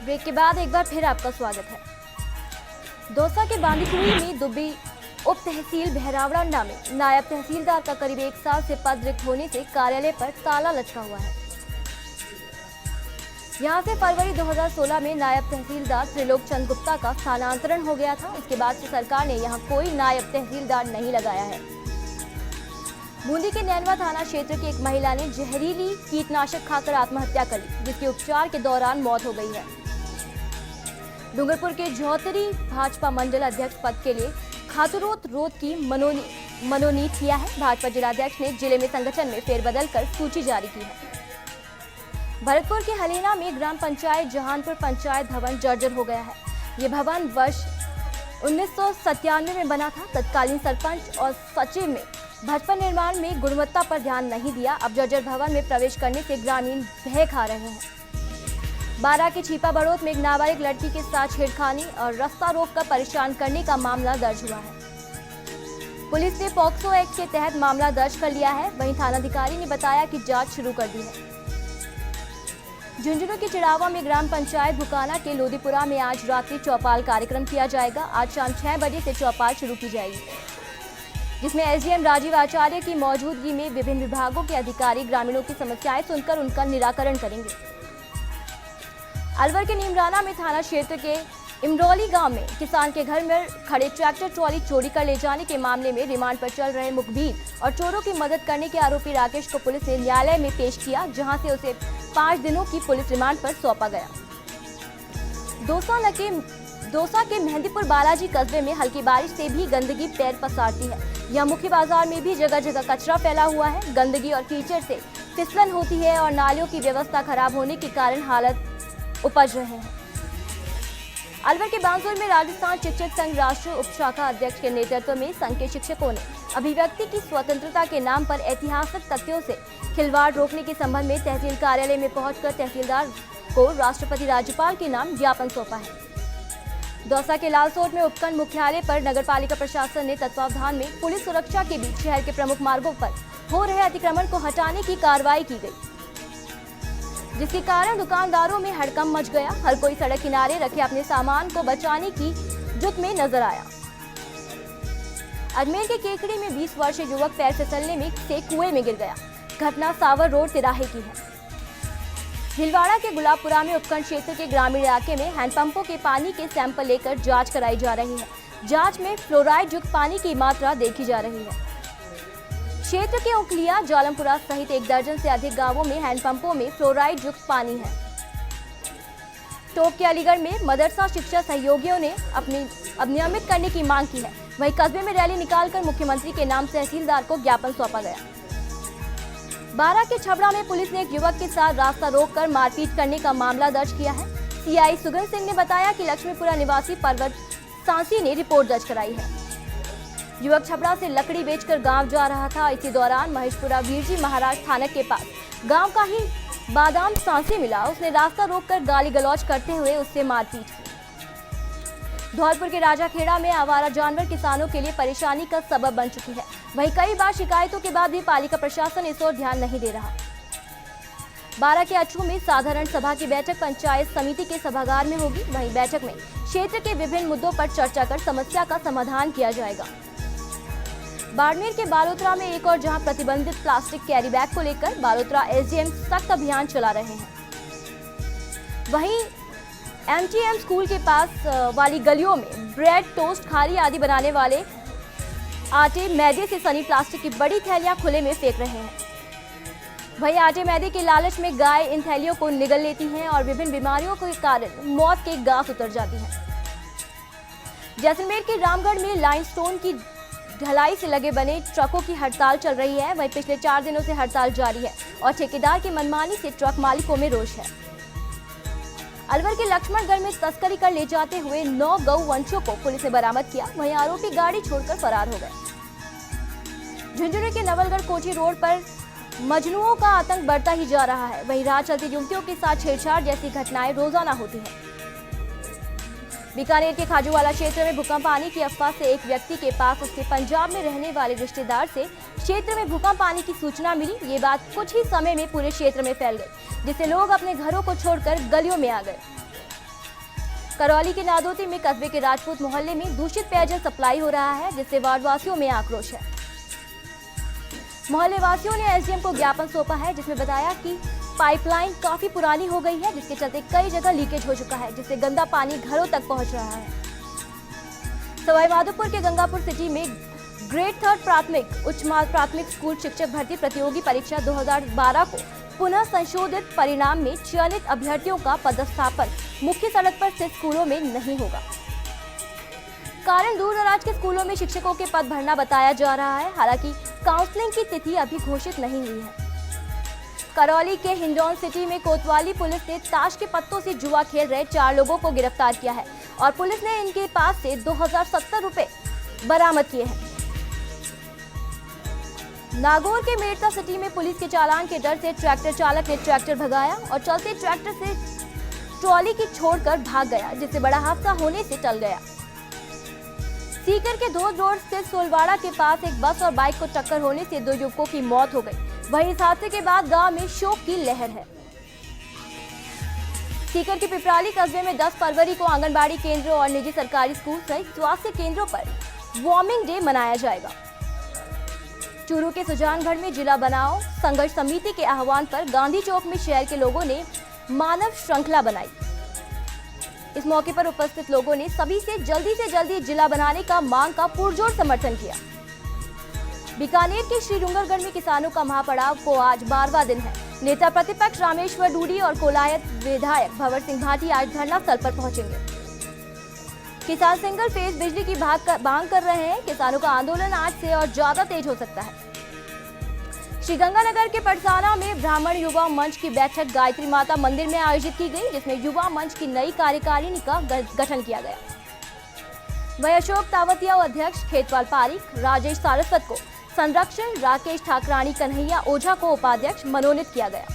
Break के बाद एक बार फिर आपका स्वागत है। दौसा के बांदीकुई में दुब्बी उप तहसील बहरावड़ा में नायब तहसीलदार का करीब 1 साल से पद रिक्त होने से कार्यालय पर ताला लटका हुआ है। यहां से फरवरी 2016 में नायब तहसीलदार त्रिलोक चंद गुप्ता का स्थानांतरण हो गया था। इसके बाद से सरकार ने यहां कोई नायब तहसीलदार नहीं लगाया है। बूंदी के नैनवा थाना क्षेत्र की एक महिला ने जहरीली कीटनाशक खाकर आत्महत्या कर ली, जिसके उपचार के दौरान मौत हो गई है। डूंगरपुर के झौतरी भाजपा मंडल अध्यक्ष पद के लिए खातुरोत रोड की मनोनीत किया है। भाजपा जिलाध्यक्ष ने जिले में संगठन में फेरबदल कर सूची जारी की है। भरतपुर के हलेना में ग्राम पंचायत जहानपुर पंचायत भवन जर्जर हो गया है। ये भवन वर्ष 1997 में बना था। तत्कालीन सरपंच और सचिव ने भाजपा निर्माण में गुणवत्ता पर ध्यान नहीं दिया। अब जर्जर भवन में प्रवेश करने से ग्रामीण भय खा रहे हैं। बारा के छिपा बड़ौत में एक नाबालिग लड़की के साथ छेड़खानी और रास्ता रोककर परेशान करने का मामला दर्ज हुआ है। पुलिस ने पॉक्सो एक्ट के तहत मामला दर्ज कर लिया है। वहीं थानाधिकारी ने बताया कि जांच शुरू कर दी है। झुंझुनू के चिड़ावा में ग्राम पंचायत भुकाना के लोदीपुरा में आज रात्रि चौपाल कार्यक्रम किया जाएगा। आज शाम 6 बजे से चौपाल शुरू की जाएगी, जिसमें एसडीएम राजीव आचार्य की मौजूदगी में विभिन्न विभागों के अधिकारी ग्रामीणों की समस्याएं सुनकर उनका निराकरण करेंगे। अलवर के नीमराना में थाना क्षेत्र के इमरौली गांव में किसान के घर में खड़े ट्रैक्टर ट्रॉली चोरी कर ले जाने के मामले में रिमांड पर चल रहे मुखबिर और चोरों की मदद करने के आरोपी राकेश को पुलिस ने न्यायालय में पेश किया, जहां से उसे 5 दिनों की पुलिस रिमांड पर सौंपा गया। दौसा के मेहंदीपुर बालाजी कस्बे में हल्की बारिश से भी गंदगी पैर पसारती है। यह मुख्य बाजार में भी जगह जगह कचरा फैला हुआ है। गंदगी और कीचड़ से फिसलन होती है और नालियों की व्यवस्था खराब होने के कारण हालत उपज रहे हैं। अलवर के बांसुर में राजस्थान शिक्षक संघ राष्ट्रीय उपशाखा अध्यक्ष के नेतृत्व में संघ के शिक्षकों ने अभिव्यक्ति की स्वतंत्रता के नाम पर ऐतिहासिक तथ्यों से खिलवाड़ रोकने के संबंध में तहसील कार्यालय में पहुंचकर तहसीलदार को राष्ट्रपति राज्यपाल के नाम ज्ञापन सौंपा है। दौसा के लालसोट में उपखंड मुख्यालय पर नगरपालिका प्रशासन ने तत्वावधान में पुलिस सुरक्षा के बीच शहर के प्रमुख मार्गों पर हो रहे अतिक्रमण को हटाने की कार्रवाई की गई, जिसके कारण दुकानदारों में हड़कंप मच गया। हर कोई सड़क किनारे रखे अपने सामान को बचाने की जुट में नजर आया। अजमेर के केकड़ी में 20 वर्षीय युवक पैर फिसलने में से कुएं में गिर गया। घटना सावर रोड तिराहे की है। भीलवाड़ा के गुलाबपुरा में उपखंड क्षेत्र के ग्रामीण इलाके में हैंडपंपों के पानी के सैंपल लेकर जांच कराई जा रही है। जांच में फ्लोराइड युक्त पानी की मात्रा देखी जा रही है। क्षेत्र के उखलिया जालमपुरा सहित 1 दर्जन से अधिक गांवों में हैंडपंपों में फ्लोराइड युक्त पानी है। टोक के अलीगढ़ में मदरसा शिक्षा सहयोगियों ने अब नियमित करने की मांग की है। वहीं कस्बे में रैली निकालकर मुख्यमंत्री के नाम तहसीलदार को ज्ञापन सौंपा गया। बारा के छबड़ा में पुलिस ने एक युवक के साथ रास्ता रोककर मारपीट करने का मामला दर्ज किया है। सीआई सुगन सिंह ने बताया कि लक्ष्मीपुरा निवासी पर्वत सांसी ने रिपोर्ट दर्ज कराई है। युवक छबड़ा से लकड़ी बेचकर गांव जा रहा था। इसी दौरान महेशपुरा वीरजी महाराज थानक के पास गांव का ही बादाम सांसी मिला। उसने रास्ता रोककर गाली गलौज करते हुए उससे मारपीट की। धौलपुर के राजाखेड़ा में आवारा जानवर किसानों के लिए परेशानी का सबब बन चुकी है। वहीं कई बार शिकायतों के बाद भी पालिका प्रशासन इस ओर ध्यान नहीं दे रहा। बारा के अछू में साधारण सभा की बैठक पंचायत समिति के सभागार में होगी। वहीं बैठक में क्षेत्र के विभिन्न मुद्दों पर चर्चा कर समस्या का समाधान किया जाएगा। बाड़मेर के बालोतरा में एक और जहां प्रतिबंधित प्लास्टिक कैरी बैग को लेकर बालोतरा एसडीएम सख्त अभियान चला रहे हैं, वहीं एमटीएम स्कूल के पास वाली गलियों में ब्रेड, टोस्ट, खारी आदि बनाने वाले आटे मैदे से सनी प्लास्टिक की बड़ी थैलियां खुले में फेंक रहे हैं। वहीं आटे मैदे के लालच में गाय इन थैलियों को निगल लेती हैं और विभिन्न बीमारियों के कारण मौत के गांठ उतर जाती है। जैसलमेर के रामगढ़ में लाइमस्टोन की ढलाई से लगे बने ट्रकों की हड़ताल चल रही है। वहीं पिछले 4 दिनों से हड़ताल जारी है और ठेकेदार की मनमानी से ट्रक मालिकों में रोष है। अलवर के लक्ष्मणगढ़ में तस्करी कर ले जाते हुए 9 गौ वंशों को पुलिस ने बरामद किया। वहीं आरोपी गाड़ी छोड़कर फरार हो गए। झुंझुनू के नवलगढ़ कोची रोड पर मजनुओं का आतंक बढ़ता ही जा रहा है। वहीं राह चलती युवतियों के साथ छेड़छाड़ जैसी घटनाएं रोजाना होती हैं। बीकानेर के खाजूवाला क्षेत्र में भूकंप आने की अफवाह से एक व्यक्ति के पास उसके पंजाब में रहने वाले रिश्तेदार से क्षेत्र में भूकंप आने की सूचना मिली। ये बात कुछ ही समय में पूरे क्षेत्र में फैल गई, जिससे लोग अपने घरों को छोड़कर गलियों में आ गए। करौली के नादोती में कस्बे के राजपूत मोहल्ले में दूषित पेयजल सप्लाई हो रहा है, जिससे वार्ड वासियों में आक्रोश है। मोहल्ले वासियों ने एसडीएम को ज्ञापन सौंपा है, जिसमें बताया कि पाइपलाइन काफी पुरानी हो गई है, जिसके चलते कई जगह लीकेज हो चुका है, जिससे गंदा पानी घरों तक पहुंच रहा है। सवाईमाधोपुर के गंगापुर सिटी में ग्रेड 3 प्राथमिक उच्च प्राथमिक स्कूल शिक्षक भर्ती प्रतियोगी परीक्षा 2012 को पुनः संशोधित परिणाम में चयनित अभ्यर्थियों का पदस्थापन मुख्य सड़क पर स्थित स्कूलों में नहीं होगा। कारण दूर दराज के स्कूलों में शिक्षकों के पद भरना बताया जा रहा है। हालांकि काउंसलिंग की तिथि अभी घोषित नहीं हुई है। करौली के हिंडौन सिटी में कोतवाली पुलिस ने ताश के पत्तों से जुआ खेल रहे 4 लोगों को गिरफ्तार किया है और पुलिस ने इनके पास से 2070 रुपए बरामद किए हैं। नागौर के मेड़ता सिटी में पुलिस के चालान के डर से ट्रैक्टर चालक ने ट्रैक्टर भगाया और चलते ट्रैक्टर से ट्रॉली की छोड़कर भाग गया, जिससे बड़ा हादसा होने से टल गया। सीकर के धोद रोड स्थित सोलवाड़ा के पास एक बस और बाइक को टक्कर होने से 2 युवकों की मौत हो गई। वहीं इस हादसे के बाद गांव में शोक की लहर है। सीकर के पिपराली कस्बे में 10 फरवरी को आंगनबाड़ी केंद्र और निजी सरकारी स्कूल सहित स्वास्थ्य केंद्रों पर वार्मिंग डे मनाया जाएगा। चूरू के सुजानगढ़ में जिला बनाओ संघर्ष समिति के आह्वान पर गांधी चौक में शहर के लोगों ने मानव श्रृंखला बनाई। इस मौके पर उपस्थित लोगों ने सभी से जल्दी जिला बनाने का मांग का पुरजोर समर्थन किया। बीकानेर के श्री डूंगरगढ़ में किसानों का महापड़ाव को आज 12वां दिन है। नेता प्रतिपक्ष रामेश्वर डूडी और कोलायत विधायक भंवर सिंह भाटी आज धरना स्थल पर पहुंचेंगे। किसान सिंगल फेज बिजली की मांग कर रहे हैं। किसानों का आंदोलन आज से और ज्यादा तेज हो सकता है। श्रीगंगानगर के पटसाना में ब्राह्मण युवा मंच की बैठक गायत्री माता मंदिर में आयोजित की गई, जिसमें युवा मंच की नई कार्यकारिणी का गठन किया गया। वही अशोक तावतिया अध्यक्ष, खेतवाल पारिक, राजेश सारस्वत को संरक्षण, राकेश ठाकरानी, कन्हैया ओझा को उपाध्यक्ष मनोनीत किया गया।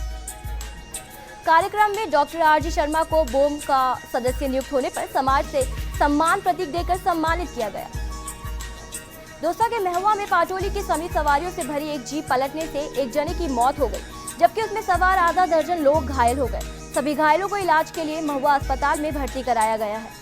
कार्यक्रम में डॉक्टर आरजी शर्मा को बोम का सदस्य नियुक्त होने पर समाज से सम्मान प्रतीक देकर सम्मानित किया गया। दौसा के महुआ में पाटोली की सभी सवारियों से भरी एक जीप पलटने से एक जने की मौत हो गई, जबकि उसमें सवार आधा दर्जन लोग घायल हो गए। सभी घायलों को इलाज के लिए महुआ अस्पताल में भर्ती कराया गया है।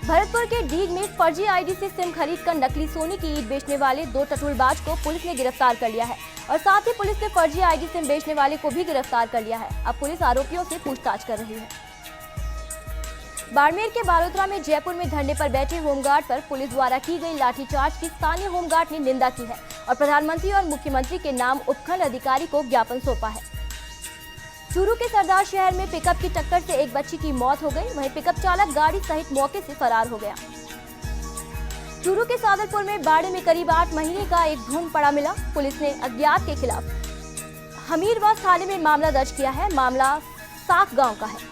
भरतपुर के डीग में फर्जी आईडी से सिम खरीदकर नकली सोने की ईंट बेचने वाले 2 टटुलबाज को पुलिस ने गिरफ्तार कर लिया है और साथ ही पुलिस ने फर्जी आईडी सिम बेचने वाले को भी गिरफ्तार कर लिया है। अब पुलिस आरोपियों से पूछताछ कर रही है। बाड़मेर के बालोतरा में जयपुर में धरने पर बैठे होमगार्ड पर पुलिस द्वारा की गई लाठीचार्ज की स्थानीय होमगार्ड ने निंदा की है और प्रधानमंत्री और मुख्यमंत्री के नाम उपखंड अधिकारी को ज्ञापन सौंपा है। चूरू के सरदार शहर में पिकअप की टक्कर से एक बच्ची की मौत हो गई। वहीं पिकअप चालक गाड़ी सहित मौके से फरार हो गया। चूरू के सादलपुर में बाड़े में करीब 8 महीने का एक भ्रूण पड़ा मिला। पुलिस ने अज्ञात के खिलाफ हमीरवास थाने में मामला दर्ज किया है। मामला साख गांव का है।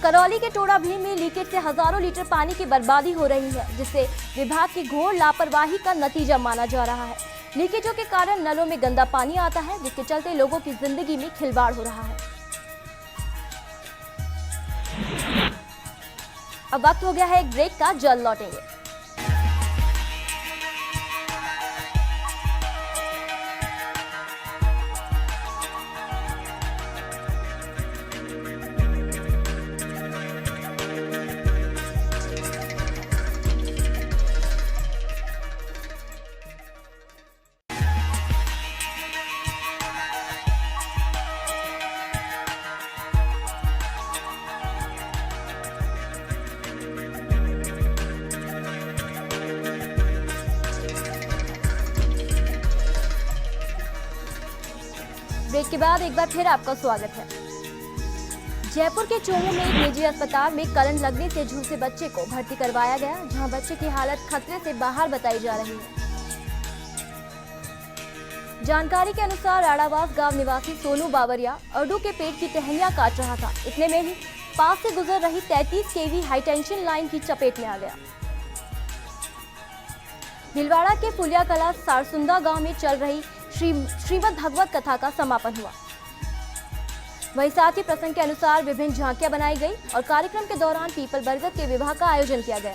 करौली के टोड़ा भीम में लीकेज से हजारों लीटर पानी की बर्बादी हो रही है, जिससे विभाग की घोर लापरवाही का नतीजा माना जा रहा है। लीकेजों के कारण नलों में गंदा पानी आता है, जिसके चलते लोगों की जिंदगी में खिलवाड़ हो रहा है। अब वक्त हो गया है एक ब्रेक का, जल्द लौटेंगे। ब्रेक के बाद एक बार फिर आपका स्वागत है। जयपुर के चोमू में एक निजी अस्पताल में करंट लगने से झुलसे बच्चे को भर्ती करवाया गया, जहां बच्चे की हालत खतरे से बाहर बताई जा रही है। जानकारी के अनुसार राड़ावास गांव निवासी सोनू बावरिया अरडू के पेट की टहनियां काट रहा था। इतने में ही पास से गुजर रही 33 kV हाई टेंशन लाइन की चपेट में आ गया। भीलवाड़ा के फुलिया कला सारसुंदा गांव में चल रही श्रीमद् भगवत कथा का समापन हुआ। वहीं साथ ही प्रसंग के अनुसार विभिन्न झांकियां बनाई गई और कार्यक्रम के दौरान पीपल बरगद के विवाह का आयोजन किया गया।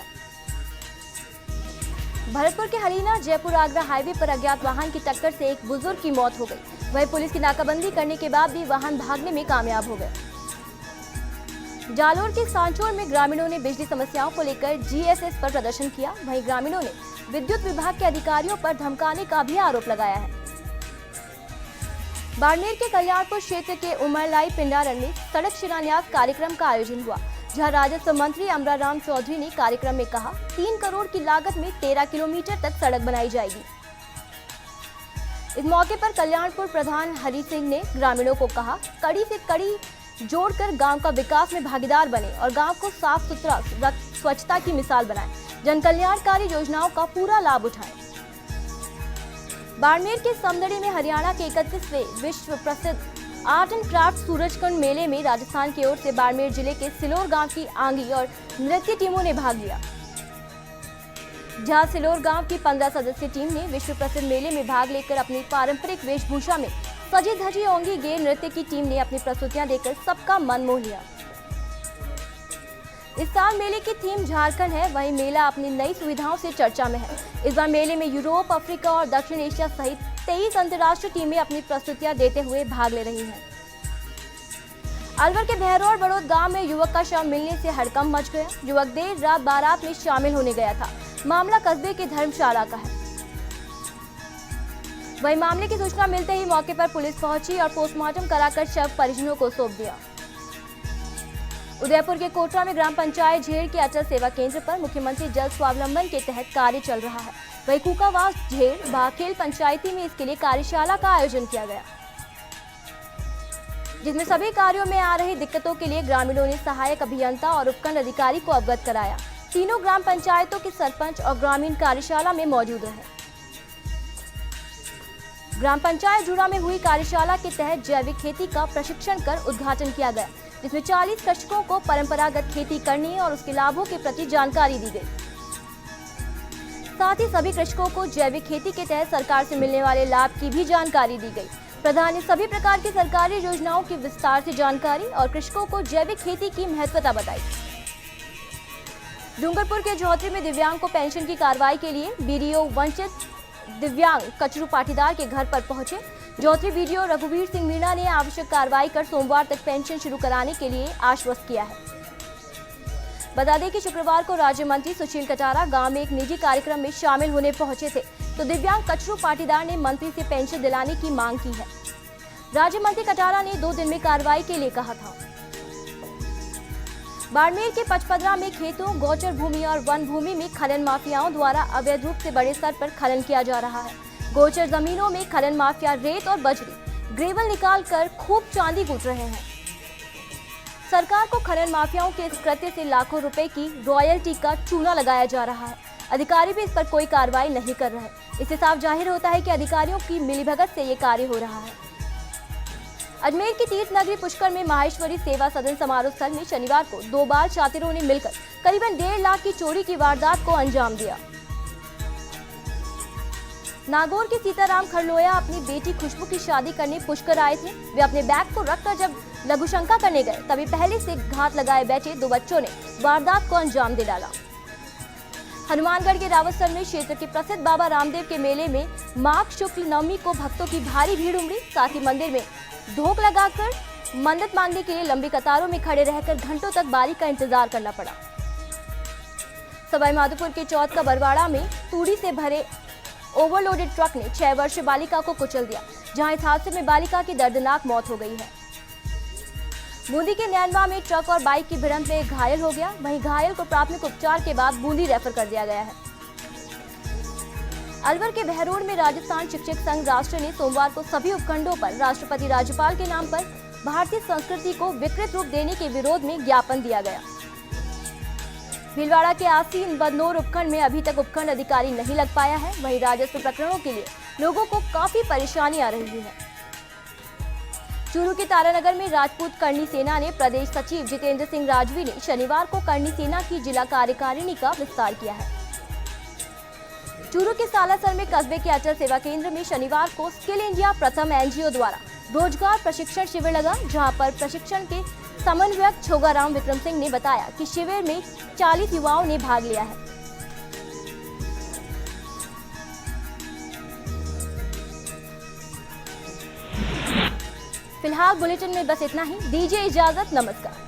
भरतपुर के हरीना जयपुर आगरा हाईवे पर अज्ञात वाहन की टक्कर से एक बुजुर्ग की मौत हो गई। वहीं पुलिस की नाकाबंदी करने के बाद भी वाहन भागने में कामयाब हो गए। जालोर के सांचौर में ग्रामीणों ने बिजली समस्याओं को लेकर जीएसएस पर प्रदर्शन किया। वहीं ग्रामीणों ने विद्युत विभाग के अधिकारियों पर धमकाने का भी आरोप लगाया है। बाड़मेर के कल्याणपुर क्षेत्र के उमरलाई पिंडारण में सड़क शिलान्यास कार्यक्रम का आयोजन हुआ, जहां राजस्व मंत्री अमराराम चौधरी ने कार्यक्रम में कहा 3 करोड़ की लागत में 13 किलोमीटर तक सड़क बनाई जाएगी। इस मौके पर कल्याणपुर प्रधान हरि सिंह ने ग्रामीणों को कहा कड़ी से कड़ी जोड़कर गांव का विकास में भागीदार बने और गांव को साफ सुथरा स्वच्छता की मिसाल बनाएं, जन कल्याणकारी योजनाओं का पूरा लाभ उठाएं। बाड़मेर के समदड़ी में हरियाणा के 31वें विश्व प्रसिद्ध आर्ट एंड क्राफ्ट सूरजकुंड मेले में राजस्थान की ओर से बाड़मेर जिले के सिलोर गांव की आंगी और नृत्य टीमों ने भाग लिया। जहां सिलोर गांव की 15 सदस्यीय टीम ने विश्व प्रसिद्ध मेले में भाग लेकर अपनी पारंपरिक वेशभूषा में सजी धजी ओंगी गे नृत्य की टीम ने अपनी प्रस्तुतियां देकर सबका मन मोह लिया। इस साल मेले की थीम झारखंड है। वहीं मेला अपनी नई सुविधाओं से चर्चा में है। इस बार मेले में यूरोप, अफ्रीका और दक्षिण एशिया सहित 23 अंतर्राष्ट्रीय टीमें अपनी प्रस्तुतियां देते हुए भाग ले रही हैं। अलवर के भैरोर बड़ौद गांव में युवक का शव मिलने से हड़कंप मच गया। युवक देर रात बारात में शामिल होने गया था। मामला कस्बे के धर्मशाला का है। वहीं मामले की सूचना मिलते ही मौके पर पुलिस पहुंची और पोस्टमार्टम कराकर शव परिजनों को सौंप दिया। उदयपुर के कोटरा में ग्राम पंचायत झेड़ के अचल सेवा केंद्र पर मुख्यमंत्री जल स्वावलंबन के तहत कार्य चल रहा है। वहीं कुकावास झेड़ बाखेल पंचायती में इसके लिए कार्यशाला का आयोजन किया गया, जिसमें सभी कार्यों में आ रही दिक्कतों के लिए ग्रामीणों ने सहायक अभियंता और उपखंड अधिकारी को अवगत कराया। तीनों ग्राम पंचायतों के सरपंच और ग्रामीण कार्यशाला में मौजूद रहे। ग्राम पंचायत जुड़ा में हुई कार्यशाला के तहत जैविक खेती का प्रशिक्षण कर उद्घाटन किया गया, जिसमें 40 कृषकों को परंपरागत खेती करने और उसके लाभों के प्रति जानकारी दी गई। साथ ही सभी कृषकों को जैविक खेती के तहत सरकार से मिलने वाले लाभ की भी जानकारी दी गई। प्रधान ने सभी प्रकार की सरकारी योजनाओं की विस्तार से जानकारी और कृषकों को जैविक खेती की महत्वता बताई। डूंगरपुर के जौहत्री में दिव्यांग को पेंशन की कार्रवाई के लिए बीडीओ वंचित दिव्यांग कचरू पाटीदार के घर पर पहुंचे। जौहत्री बीडीओ रघुवीर सिंह मीणा ने आवश्यक कार्रवाई कर सोमवार तक पेंशन शुरू कराने के लिए आश्वस्त किया है। बता दें कि शुक्रवार को राज्य मंत्री सुशील कटारा गांव में एक निजी कार्यक्रम में शामिल होने पहुंचे थे, तो दिव्यांग कचरू पाटीदार ने मंत्री से पेंशन दिलाने की मांग की है। राज्य मंत्री कटारा ने 2 दिन में कार्रवाई के लिए कहा था। बाड़मेर के पचपदरा में खेतों, गोचर भूमि और वन भूमि में खनन माफियाओं द्वारा अवैध रूप से बड़े स्तर पर खनन किया जा रहा है। गोचर जमीनों में खनन माफिया रेत और बजरी, ग्रेवल निकाल कर खूब चांदी कूट रहे हैं। सरकार को खनन माफियाओं के इस कृत्य से लाखों रुपए की रॉयल्टी का चूना लगाया जा रहा है। अधिकारी भी इस पर कोई कार्रवाई नहीं कर रहे। इससे साफ जाहिर होता है कि अधिकारियों की मिलीभगत से ये कार्य हो रहा है। अजमेर की तीर्थ नगरी पुष्कर में माहेश्वरी सेवा सदन समारोह स्थल में शनिवार को 2 बाल शातिरों ने मिलकर करीबन 1.5 लाख की चोरी की वारदात को अंजाम दिया। नागौर के सीताराम खरलोया अपनी बेटी खुशबू की शादी करने पुष्कर आए थे। वे अपने बैग को रखकर जब लघुशंका करने गए, तभी पहले से घात लगाए बैठे 2 बच्चों ने वारदात को अंजाम दे डाला। हनुमानगढ़ के रावतसर में क्षेत्र के प्रसिद्ध बाबा रामदेव के मेले में माघ शुक्ल नवमी को भक्तों की भारी भीड़ उमड़ी। साथ ही मंदिर में धोख लगाकर मन्नत मांगने के लिए लंबी कतारों में खड़े रहकर घंटों तक बारी का इंतजार करना पड़ा। सवाईमाधोपुर के चौथ का बरवाड़ा में तूड़ी से भरे ओवरलोडेड ट्रक ने 6 वर्षीय बालिका को कुचल दिया, जहां इस हादसे में बालिका की दर्दनाक मौत हो गई है। बूंदी के नैनवा में ट्रक और बाइक की भिड़ंत में घायल हो गया। वहीं घायल को प्राथमिक उपचार के बाद बूंदी रेफर कर दिया गया है। अलवर के बहरोड में राजस्थान शिक्षक संघ राष्ट्र ने सोमवार को सभी उपखंडों पर राष्ट्रपति राज्यपाल के नाम पर भारतीय संस्कृति को विकृत रूप देने के विरोध में ज्ञापन दिया गया। भीलवाड़ा के आसीन बदनौर उपखंड में अभी तक उपखंड अधिकारी नहीं लग पाया है। वहीं राजस्व प्रकरणों के लिए लोगों को काफी परेशानी आ रही है। चूरू के तारानगर में राजपूत करनी सेना ने प्रदेश सचिव जितेंद्र सिंह राजवी ने शनिवार को करनी सेना की जिला कार्यकारिणी का विस्तार किया है। चूरू के सालासर में कस्बे के अटल सेवा केंद्र में शनिवार को स्किल इंडिया प्रथम एनजीओ द्वारा रोजगार प्रशिक्षण शिविर लगा, जहां पर प्रशिक्षण के समन्वयक छोगाराम विक्रम सिंह ने बताया कि शिविर में 40 युवाओं ने भाग लिया है। फिलहाल बुलेटिन में बस इतना ही। दीजिए इजाजत, नमस्कार।